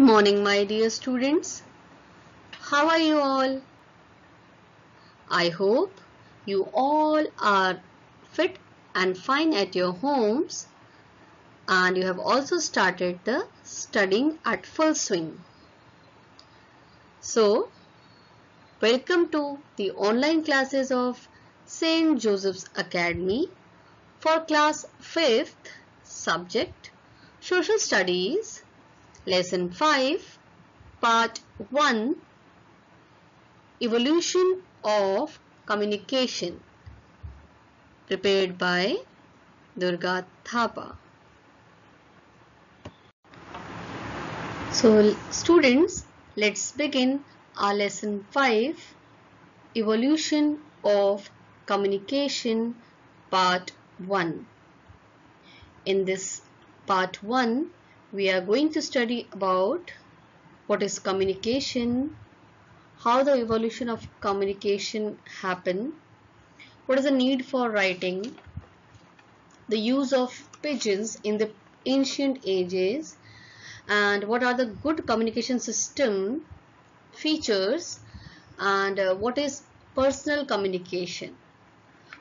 Morning, my dear students. How are you all? I hope you all are fit and fine at your homes, and you have also started the studying at full swing. So, welcome to the online classes of St. Joseph's Academy for class 5th, subject Social Studies, lesson 5, part 1, Evolution of Communication, prepared by Durga Thapa. So students, let's begin our lesson 5, Evolution of Communication, part 1. In this part 1, we are going to study about what is communication, how the evolution of communication happened, what is the need for writing, the use of pigeons in the ancient ages, and what are the good communication system features, and what is personal communication.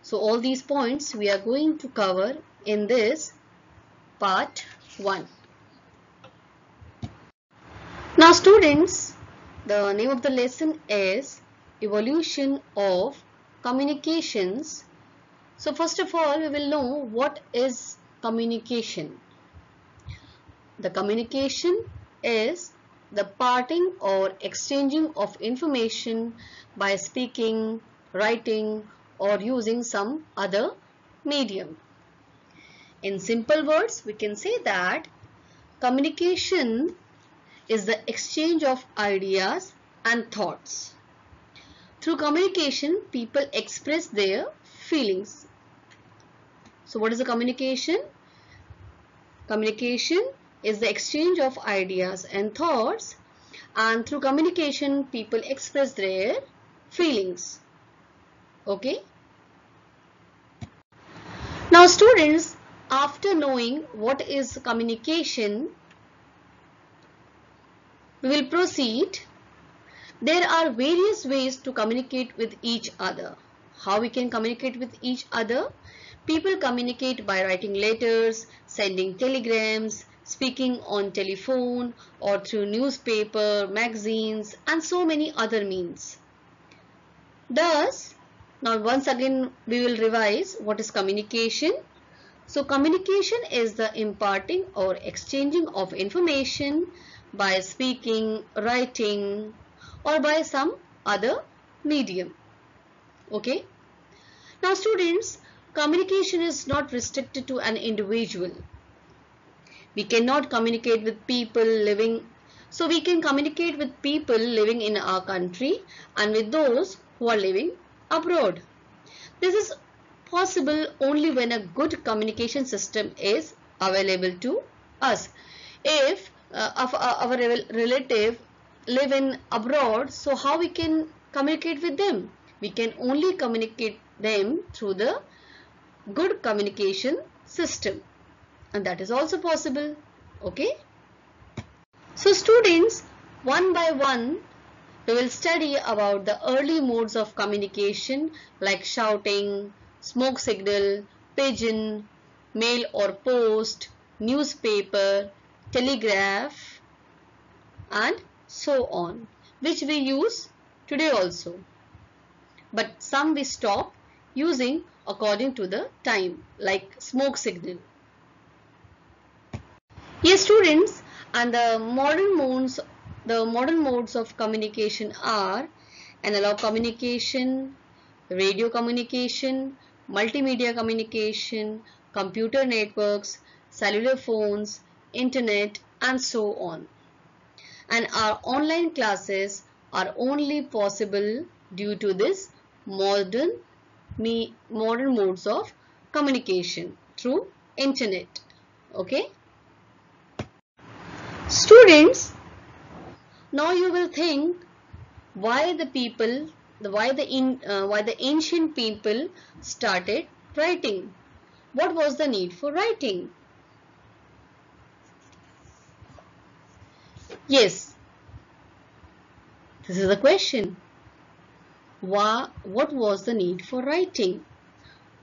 So all these points we are going to cover in this part 1. Now students, the name of the lesson is Evolution of Communications. So first of all, we will know what is communication. The communication is the parting or exchanging of information by speaking, writing, or using some other medium. In simple words, we can say that communication is the exchange of ideas and thoughts. Through communication, people express their feelings. So what is the communication? Communication is the exchange of ideas and thoughts, and through communication, people express their feelings. Okay? Now students, after knowing what is communication, we will proceed. There are various ways to communicate with each other. How we can communicate with each other? People communicate by writing letters, sending telegrams, speaking on telephone, or through newspaper, magazines, and so many other means. Thus, now once again we will revise what is communication. So communication is the imparting or exchanging of information by speaking, writing, or by some other medium. Okay. Now students, communication is not restricted to an individual. We cannot communicate with people living, so we can communicate with people living in our country and with those who are living abroad. This is possible only when a good communication system is available to us. If our relative live in abroad, so how we can communicate with them? We can only communicate them through the good communication system, and that is also possible. Okay. So students, one by one we will study about the early modes of communication like shouting, smoke signal, pigeon, mail or post, newspaper, telegraph, and so on, which we use today also. But some we stop using according to the time, like smoke signal. Yes, students, and the modern modes of communication are analog communication, radio communication, multimedia communication, computer networks, cellular phones, internet, and so on. And our online classes are only possible due to this modern modes of communication through internet. Okay. Students, now you will think why the ancient people started writing. What was the need for writing? Yes, this is the question. What was the need for writing?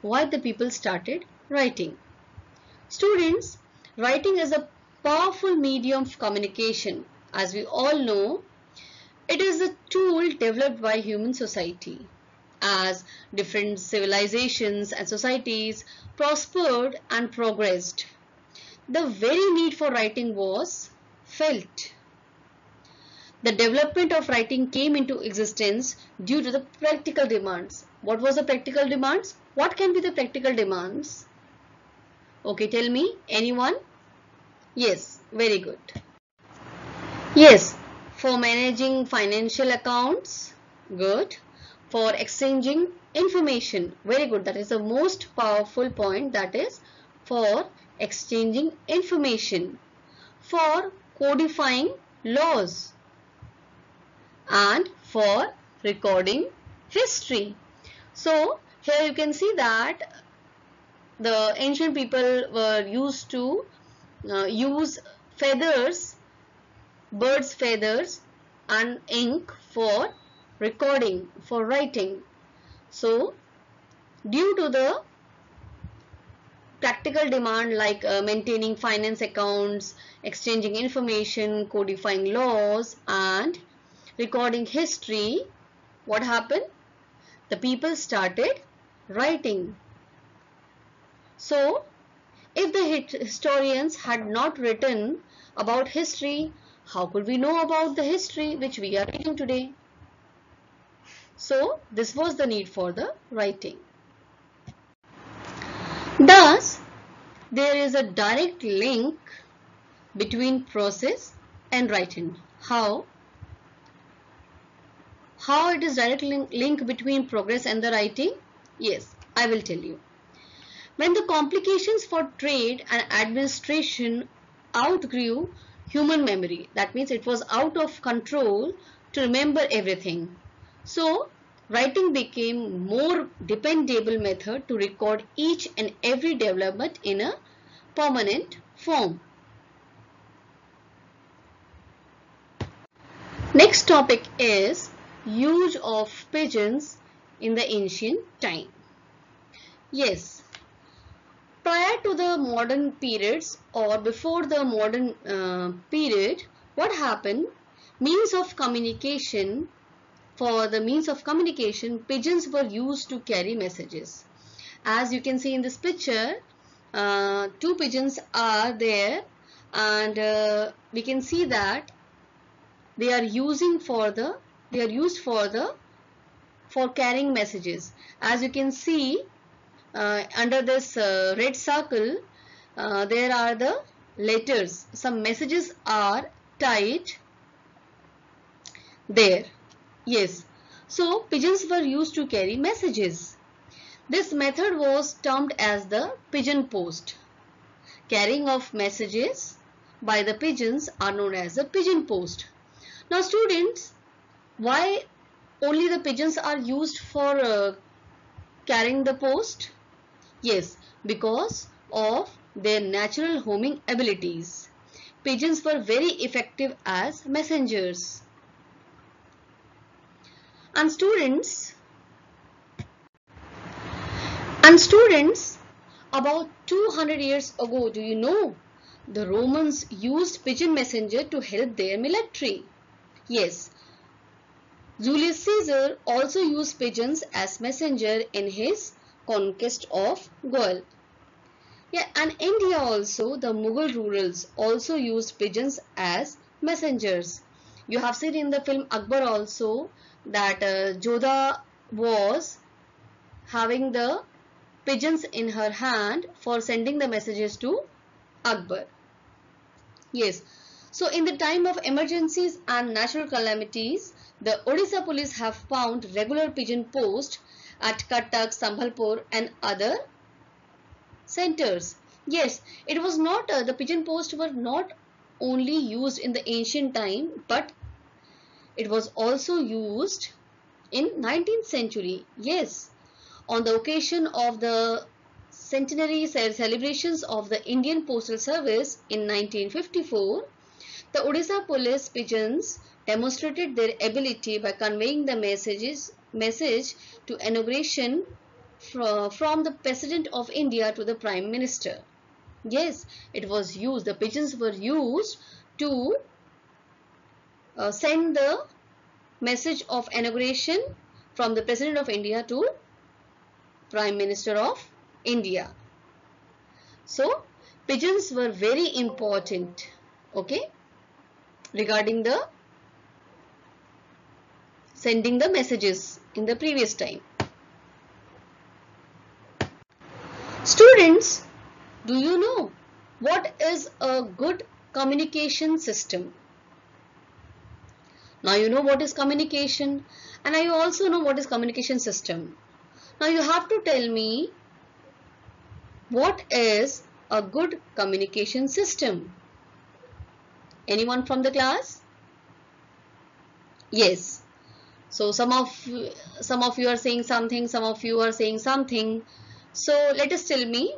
Why the people started writing? Students, writing is a powerful medium of communication. As we all know, it is a tool developed by human society. As different civilizations and societies prospered and progressed, the very need for writing was felt. The development of writing came into existence due to the practical demands. What was the practical demands? What can be the practical demands? Okay, tell me, anyone? Yes, very good. Yes, for managing financial accounts, good. For exchanging information, very good. That is the most powerful point, that is for exchanging information. For codifying laws and for recording history. So here you can see that the ancient people were used to use feathers, birds' feathers and ink for recording, for writing. So due to the practical demand like maintaining finance accounts, exchanging information, codifying laws and recording history, what happened? The people started writing. So, if the historians had not written about history, how could we know about the history which we are reading today? So, this was the need for the writing. Thus, there is a direct link between process and writing. How? How it is direct link between progress and the writing? Yes, I will tell you. When the complications for trade and administration outgrew human memory, that means it was out of control to remember everything. So, writing became more dependable method to record each and every development in a permanent form. Next topic is use of pigeons in the ancient time. Yes, prior to the modern periods or before the modern period, what happened? Means of communication, for the means of communication, pigeons were used to carry messages. As you can see in this picture, two pigeons are there and we can see that they are used for carrying messages. As you can see, under this red circle, there are the letters. Some messages are tied there. Yes. So, pigeons were used to carry messages. This method was termed as the pigeon post. Carrying of messages by the pigeons are known as the pigeon post. Now, students, why only the pigeons are used for carrying the post? Yes, because of their natural homing abilities. Pigeons were very effective as messengers. And students, about 200 years ago, do you know, the Romans used pigeon messenger to help their military. Yes, Julius Caesar also used pigeons as messenger in his conquest of Gaul. Yeah, and India also, the Mughal rulers also used pigeons as messengers. You have seen in the film Akbar also that Jodha was having the pigeons in her hand for sending the messages to Akbar. Yes, so in the time of emergencies and natural calamities, the Odisha police have found regular pigeon posts at Cuttack, Sambhalpur and other centers. Yes, it was not, the pigeon posts were not only used in the ancient time, but it was also used in 19th century. Yes, on the occasion of the centenary celebrations of the Indian Postal Service in 1954, The Odisha police pigeons demonstrated their ability by conveying the message to inauguration from the President of India to the Prime Minister. Yes, it was used. The pigeons were used to send the message of inauguration from the President of India to Prime Minister of India. So, pigeons were very important, okay, regarding the sending the messages in the previous time. Students, do you know what is a good communication system? Now you know what is communication, and I also know what is communication system. Now you have to tell me what is a good communication system. Anyone from the class? Yes. So some of you are saying something, some of you are saying something. So let's tell me.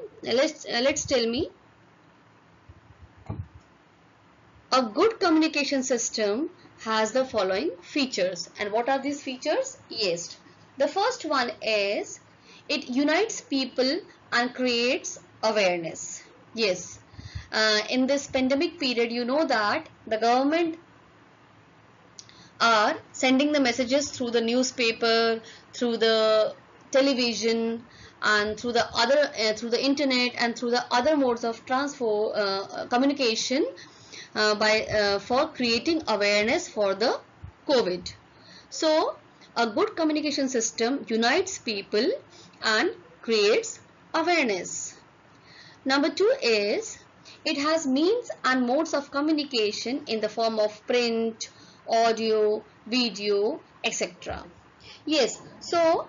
A good communication system has the following features. And what are these features? Yes. The first one is it unites people and creates awareness. Yes. In this pandemic period, you know that the government are sending the messages through the newspaper, through the television, and through the other through the internet and through the other modes of communication for creating awareness for the COVID. So a good communication system unites people and creates awareness. Number 2 is it has means and modes of communication in the form of print, audio, video, etc. Yes, so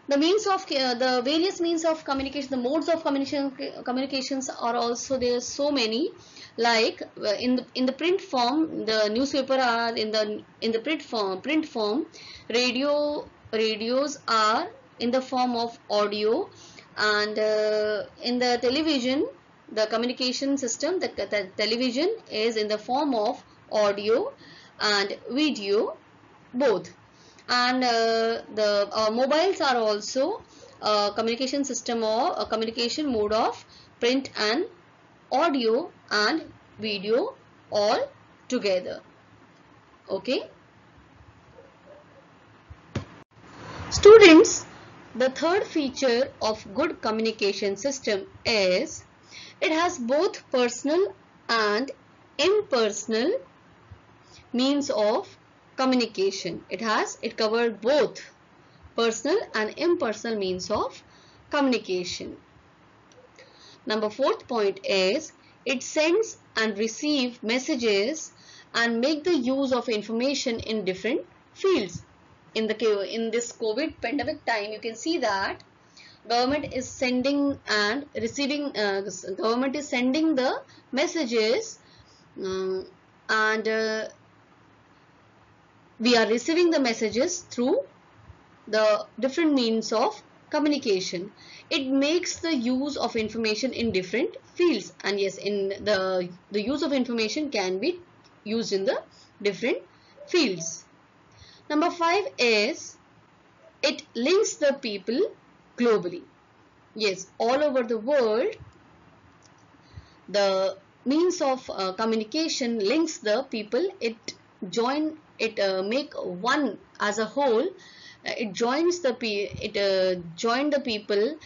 the means of the various means of communication, the modes of communications are also there. So many, like in the print form, the newspaper are in the print form. Radios are in the form of audio, and in the television, the communication system, the television is in the form of audio and video both. And the mobiles are also a communication system or a communication mode of print and audio and video all together. Okay. Students, the third feature of good communication system is it has both personal and impersonal means of communication. It covers both personal and impersonal means of communication. Number 4th point is it sends and receives messages and make the use of information in different fields. In this COVID pandemic time, you can see that government is sending and receiving. Government is sending the messages and we are receiving the messages through the different means of communication. It makes the use of information in different fields, and yes, in the use of information can be used in the different fields. Number 5 is it links the people globally. Yes, all over the world, the means of communication links the people. It make one as a whole. It joined the people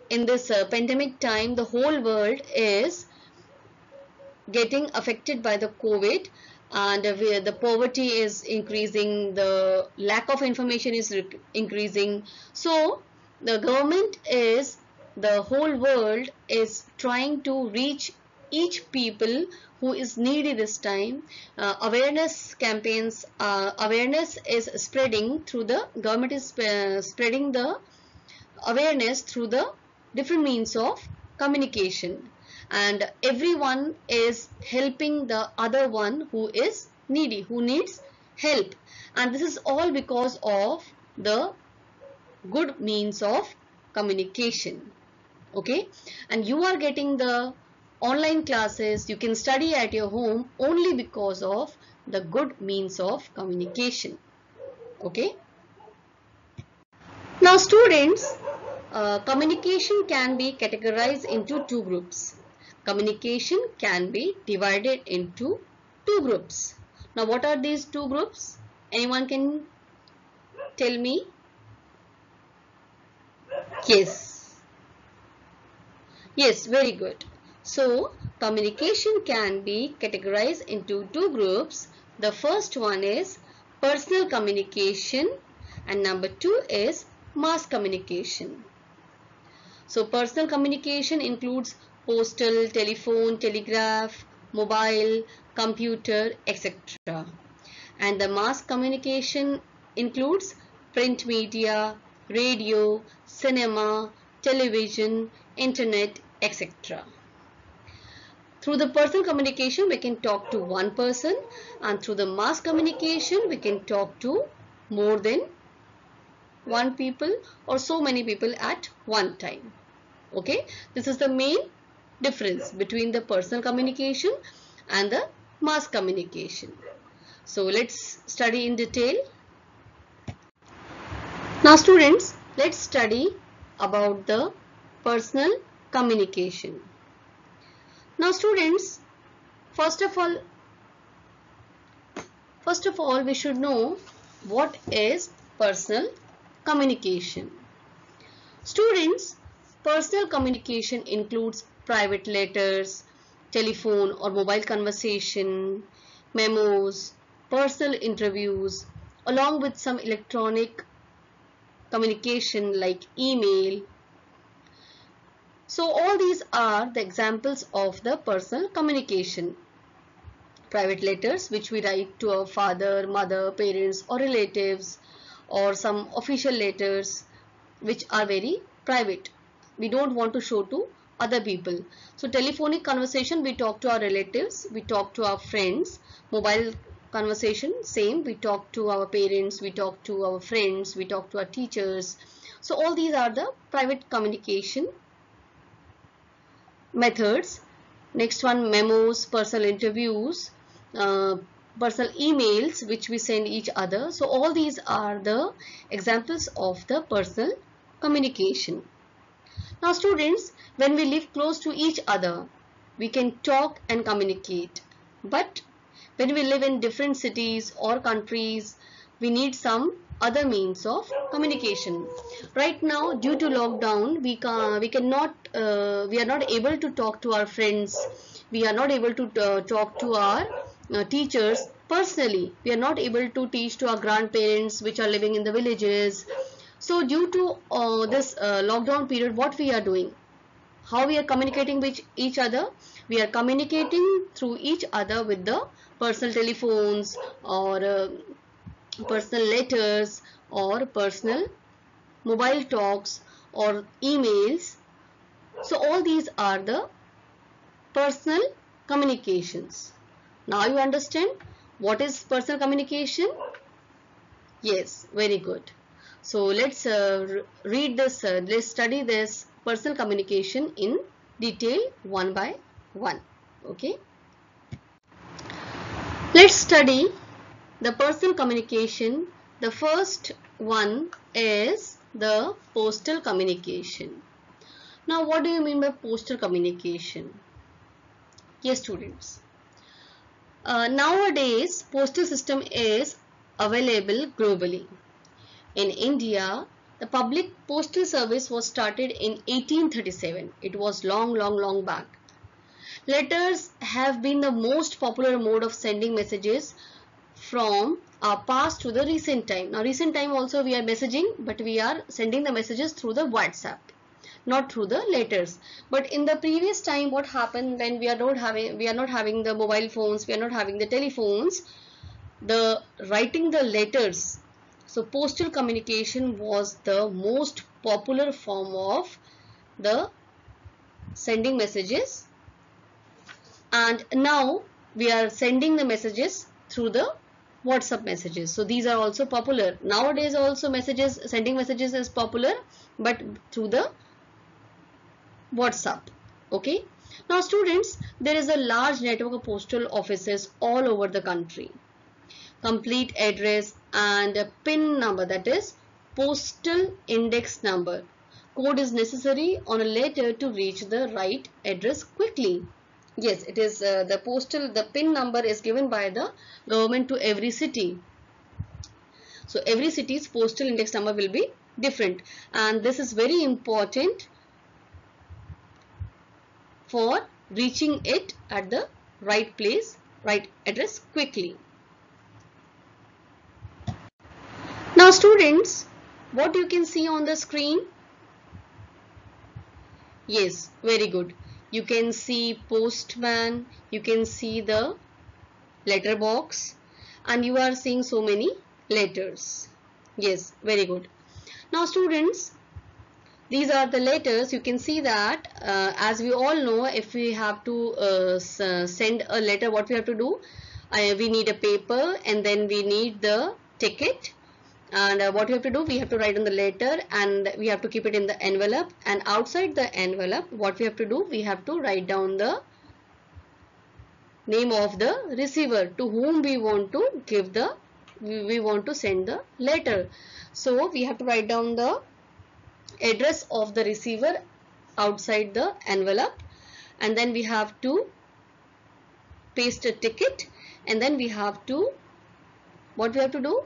in this pandemic time. The whole world is getting affected by the COVID, and the poverty is increasing, the lack of information is increasing. So the whole world is trying to reach each people who is needy this time. Awareness campaigns, awareness is spreading through the government is spreading the awareness through the different means of communication, and everyone is helping the other one who is needy, who needs help, and this is all because of the good means of communication. Okay, and you are getting the online classes, you can study at your home only because of the good means of communication. Okay. Now students, communication can be categorized into two groups. Communication can be divided into two groups. Now what are these two groups? Anyone can tell me? Yes. Yes, very good. So communication can be categorized into two groups. The first one is personal communication and number two is mass communication. So personal communication includes postal, telephone, telegraph, mobile, computer, etc. And the mass communication includes print media, radio, cinema, television, internet, etc. Through the personal communication, we can talk to one person, and through the mass communication, we can talk to more than one people or so many people at one time. Okay, this is the main difference between the personal communication and the mass communication. So let's study in detail. Now students, let's study about the personal communication. Now students, first of all we should know what is personal communication. Students, personal communication includes private letters, telephone or mobile conversation, memos, personal interviews, along with some electronic communication like email. So all these are the examples of the personal communication. Private letters which we write to our father, mother, parents or relatives, or some official letters which are very private. We don't want to show to other people. So telephonic conversation, we talk to our relatives, we talk to our friends. Mobile conversation, same, we talk to our parents, we talk to our friends, we talk to our teachers. So all these are the private communication methods. Next one, memos, personal interviews, personal emails which we send each other. So all these are the examples of the personal communication. Now students, when we live close to each other, we can talk and communicate. But when we live in different cities or countries, we need some other means of communication. Right now, due to lockdown, we are not able to talk to our friends. We are not able to talk to our teachers personally. We are not able to teach to our grandparents which are living in the villages. So due to this lockdown period, what we are doing? How we are communicating with each other? We are communicating through each other with the personal telephones or personal letters or personal mobile talks or emails. So all these are the personal communications. Now you understand what is personal communication? Yes, very good. So let's read this, let's study this personal communication in detail one by one. Okay. Let's study the personal communication. The first one is the postal communication. Now what do you mean by postal communication? Yes students. Nowadays postal system is available globally. In India, the public postal service was started in 1837. It was long back. Letters have been the most popular mode of sending messages from our past to the recent time. Now recent time also we are messaging, but we are sending the messages through the WhatsApp, not through the letters. But in the previous time, what happened when we are not having the mobile phones, we are not having the telephones, the writing the letters. So postal communication was the most popular form of the sending messages, and now we are sending the messages through the WhatsApp messages. So these are also popular. Nowadays also sending messages is popular, but through the WhatsApp. Okay. Now students, there is a large network of postal offices all over the country. Complete address and a PIN number, that is postal index number, code is necessary on a letter to reach the right address quickly. Yes, it is the PIN number is given by the government to every city. So every city's postal index number will be different, and this is very important for reaching it at the right place, right address quickly. Now students, what you can see on the screen? Yes, very good. You can see postman, you can see the letter box, and you are seeing so many letters. Yes, very good. Now students, these are the letters. You can see that as we all know, if we have to send a letter, what we have to do? We need a paper, and then we need the ticket. And what we have to do, we have to write on the letter, and we have to keep it in the envelope, and outside the envelope what we have to do, we have to write down the name of the receiver to whom we want to give the we want to send the letter. So we have to write down the address of the receiver outside the envelope, and then we have to paste a ticket, and then we have to, what we have to do,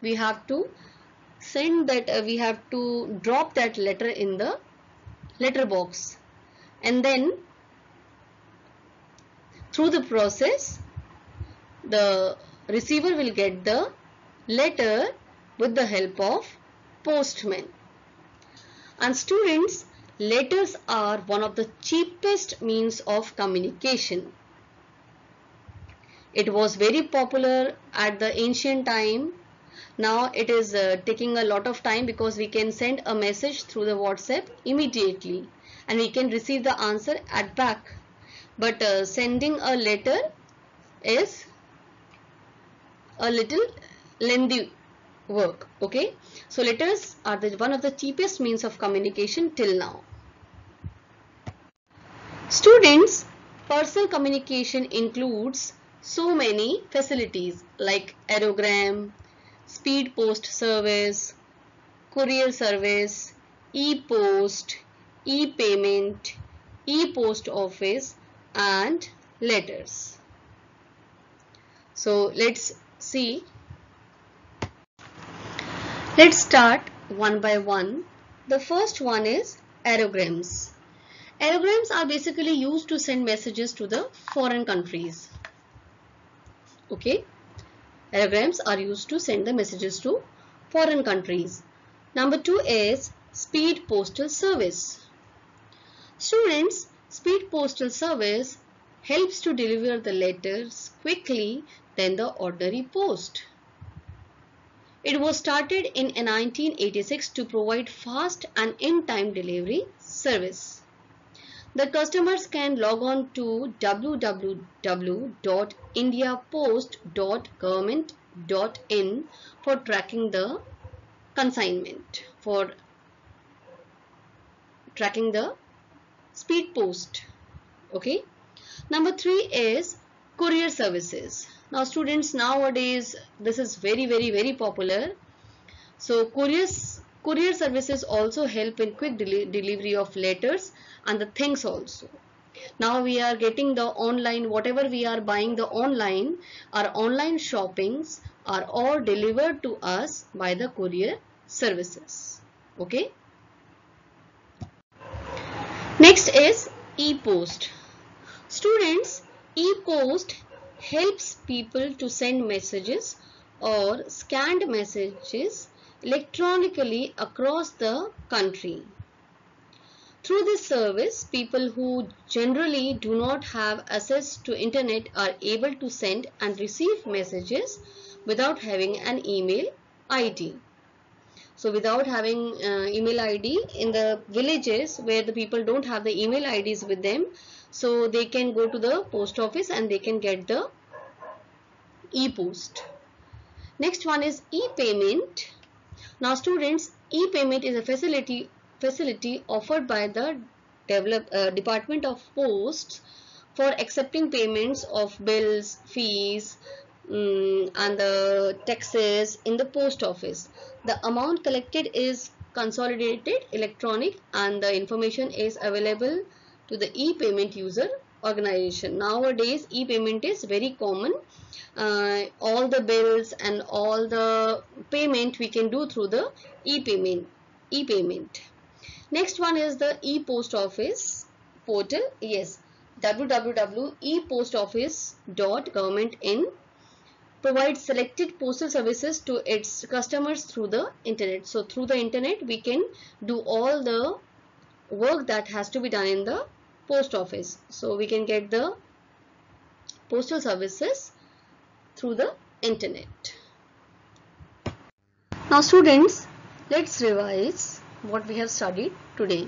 we have to send that we have to drop that letter in the letter box, and then through the process the receiver will get the letter with the help of postman. And students, letters are one of the cheapest means of communication. It was very popular at the ancient time. Now it is taking a lot of time, because we can send a message through the WhatsApp immediately and we can receive the answer at back. But sending a letter is a little lengthy work. Okay, so letters are one of the cheapest means of communication till now. Students, personal communication includes so many facilities like aerogram, speed post service, courier service, e-post, e-payment, e-post office, and letters. So let's see. Let's start one by one. The first one is aerograms. Aerograms are basically used to send messages to the foreign countries. Okay. Aerograms are used to send the messages to foreign countries. Number 2 is speed postal service. Students, speed postal service helps to deliver the letters quickly than the ordinary post. It was started in 1986 to provide fast and in-time delivery service. The customers can log on to www.indiapost.government.in for tracking the consignment, for tracking the speed post. Okay. Number 3 is courier services. Now students, nowadays this is very popular. So courier services also help in quick delivery of letters and the things also. Now we are getting the online, whatever we are buying the online, our online shoppings are all delivered to us by the courier services. Okay. Next is e-post. Students, e-post helps people to send messages or scanned messages electronically across the country. Through this service, people who generally do not have access to internet are able to send and receive messages without having an email ID. So without having email ID, in the villages where the people don't have the email IDs with them, so they can go to the post office and they can get the e-post. Next one is e-payment. Now students, e-payment is a facility offered by the Department of Posts for accepting payments of bills, fees, and the taxes in the post office. The amount collected is consolidated electronic and the information is available to the e-payment user organization. Nowadays e-payment is very common. All the bills and all the payment we can do through the e-payment. Next one is the e-post office portal. Yes, www.epostoffice.government.in provides selected postal services to its customers through the internet. So through the internet we can do all the work that has to be done in the post office. So we can get the postal services through the internet. Now students, let's revise what we have studied today.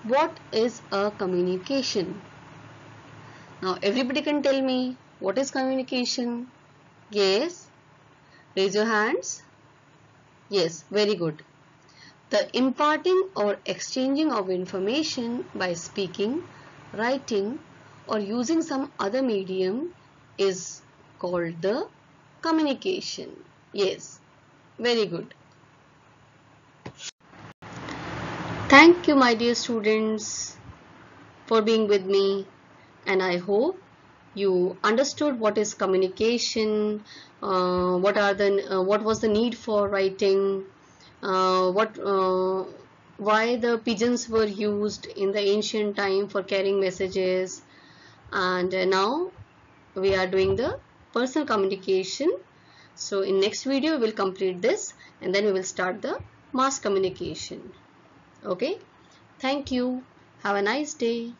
What is a communication? Now everybody can tell me what is communication? Yes, raise your hands. Yes, very good. The imparting or exchanging of information by speaking, writing or using some other medium is called the communication. Yes, very good. Thank you my dear students for being with me, and I hope you understood what is communication, what was the need for writing, why the pigeons were used in the ancient time for carrying messages, and now we are doing the personal communication. So in next video we will complete this and then we will start the mass communication. Okay, thank you. Have a nice day.